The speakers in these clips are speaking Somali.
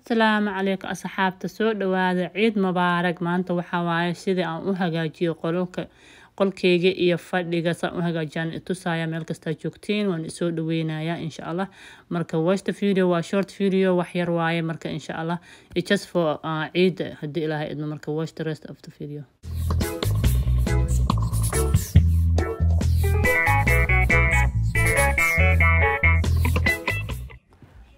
السلام عليكم أصحابتا soo dhawaada ciid mubaarak maanta waxa waaye sidii aan u hagaajiyo qolkeyga iyo fadhiga saan u hagaajiyaan itusaaya meel kasta joogtiin waan soo dhaweynayaa insha Allah marka watch the video waa short video wax yar waaye marka insha Allah it's just for ciid hadii Ilaahay idmo marka watch the rest of the video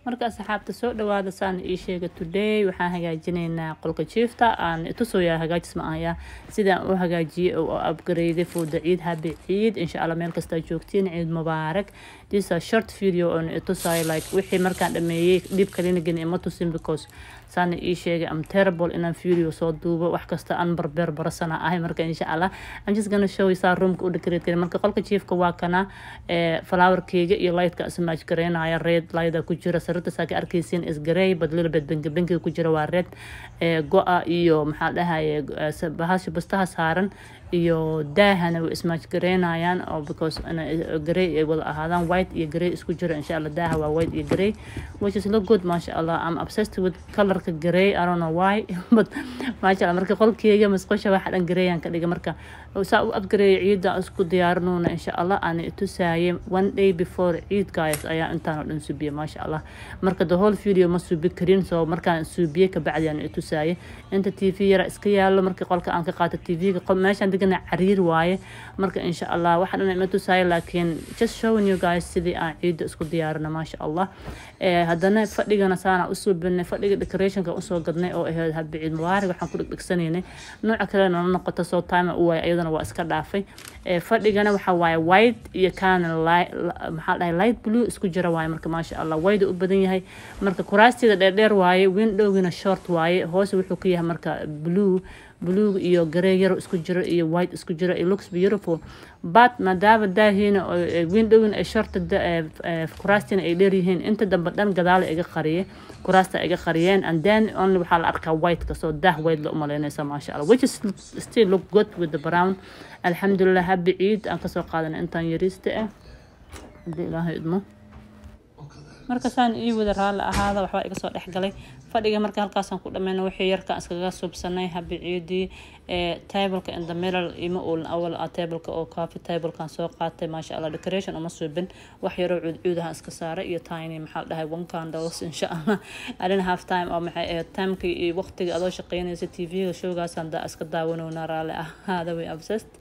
marka asxaabta soo dhawaada saan ii sheega today waxaan hagaajinaynaa qolka jiifta aan itusayaa hagaajis ma ayaa sidaan u hagaajiyay oo upgrade for the ciid happy ciid insha Allah meel kasta joogtiin ciid mubaarak this a short video on itusay like wixii markaan dhameeyay dib kalina gelin ima tusin because saan ii sheegay I'm terrible in a video soo duubo wax kasta aan barbar sana ahay marka insha Allah I'm just going to show you saa roomka u decorate kare marka qolka jiifka waa kana flower keyga iyo lightka asmaaj gareynaya red light ku jira sarta saaka arkaysiin is gray but little bit pink ku jira waa red go'a iyo maxaa dhahay bahasha bastaha saaran iyo daahana way ismaaj gareynayaan oo because gray ay wada ahaadaan white iyo gray isku jira insha Allah daaha waa white iyo gray which is look good masha Allah I'm obsessed with color gray I don't know why but masha Allah marka qolkeyga masqosha waxa dhan gray aan ka dhigay marka saa u upgrade ciida isku diyaarinoona insha Allah aan itusaayay one day before ciid guys ayaa intaan oo dhan subiye masha Allah marka the whole video ma subi karin soo markaan subiye ka bacdi aan itusaayay inta TV yara iska yaalo marka qolka aan ka qaato TV-ga meeshan digana cariir waaye marka insha Allah waxa dhan ma tusaayay laakiin just showing you guys sidii aan ciida isku diyaarino masha Allah hadana fadhigana saana u subinay fadhiga decoration ka usoo gadnay oo ahayd happy ciid mubaarak waxaan ku dhigsaneenay nooc kale oo noqoto soo time u way ayadana waa iska dhaafay fadhigana waxa waaye white iyo kana maxaa dhahay light blue isku jira waaye marka masha Allah wayda u badan yahay marka kuraastida dheer waaye windowgina short waaye hoos wuxuu ka yahay marka blue iyo gray yar isku jira iyo white isku jira it looks beautiful but madaba daahina windowgina ay short kuraastina ay dheer yihiin inta dambe dhan gadaal iga qariyay kuraasta iga qariyeen and then only waxa la arkaa white ka soo daah white la umaleynaysa masha Allah which is still look good with the brown alhamdulillah happy ciid aan ka soo qaadanay intaan yariista hadii Ilaahay idmo marka saan ii wada raal ahaada waxa iga soo dhaxgalay fadhiga marka halkaas aan ku dhameeyno wixii yarka iskaga subsanay happy ciidi table-ka in the middle ima oo awal table-ka oo coffee table-kan soo qaatay masha Allah decoration uma subin wax yar oo cuudaha iska saaray iyo tiny maxaa dhahay one candles insha Allah I didn't have time oo maxay time-ki iyo waqtiga adoo shaqeynaysa TV-ga showgaas aan iska daawanoona raali ahaada way obsessed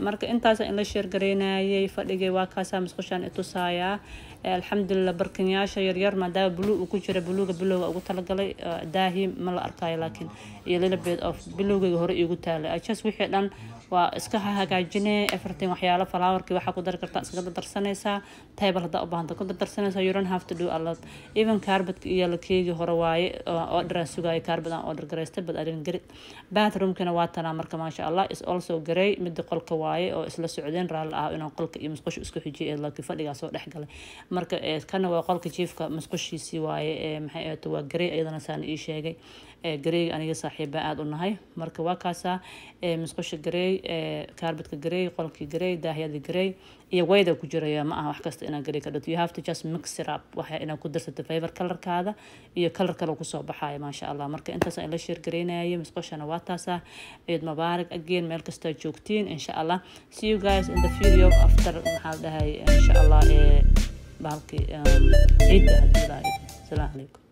marka intaas in la share gareynayay fadhigay waa kaasa masqushaan itusaaya alxamdulillah barkinyaasha yaryar maadaama blue ku jira bluega bilowga ugu talagalay daahi ma la arkayo laakiin iyo little bit of bilowga hore igu taalay just wixii dhan waa iska hagaajinay everything waxyaalo flowerki waxa ku dar kartaa iska darsanaysaa table hada u baahanta ku darsanaysaa you don't have to do a lot even carpet iyo la keegi hore waaye order sugay carpet aan order gareystay but I didn't get it bathroom kana waa tana marka masha Allah is also gray mid qolka waaye oo isla socdeen raal ah inaan qolka iyo musqusha isku xijiyay laakiin fadhiga soo dhaxgalay marka kana waa qolka jiifka musqushiisi waaye maxay ahayd waa gray ayadana saan ii sheegay gray aniga saaxiiba aad u nahay marka waa kaasa musqusha gray carpetka gray qolki gray daahyada gray iyo wayda ku jiraya ma aha wax kasta inaan gray ka dhigto you have to just mix it up waxa inaan ku darsato favor color-kaada iyo color kale ku soo baxay masha Allah marka intaas aan la share gareynayay musqushana waa taasa ciid mubaarak again meel kasta joogtiin insha Allah see you guys in the video after maxaa dhahay insha Allah balki ciid salaam alaykum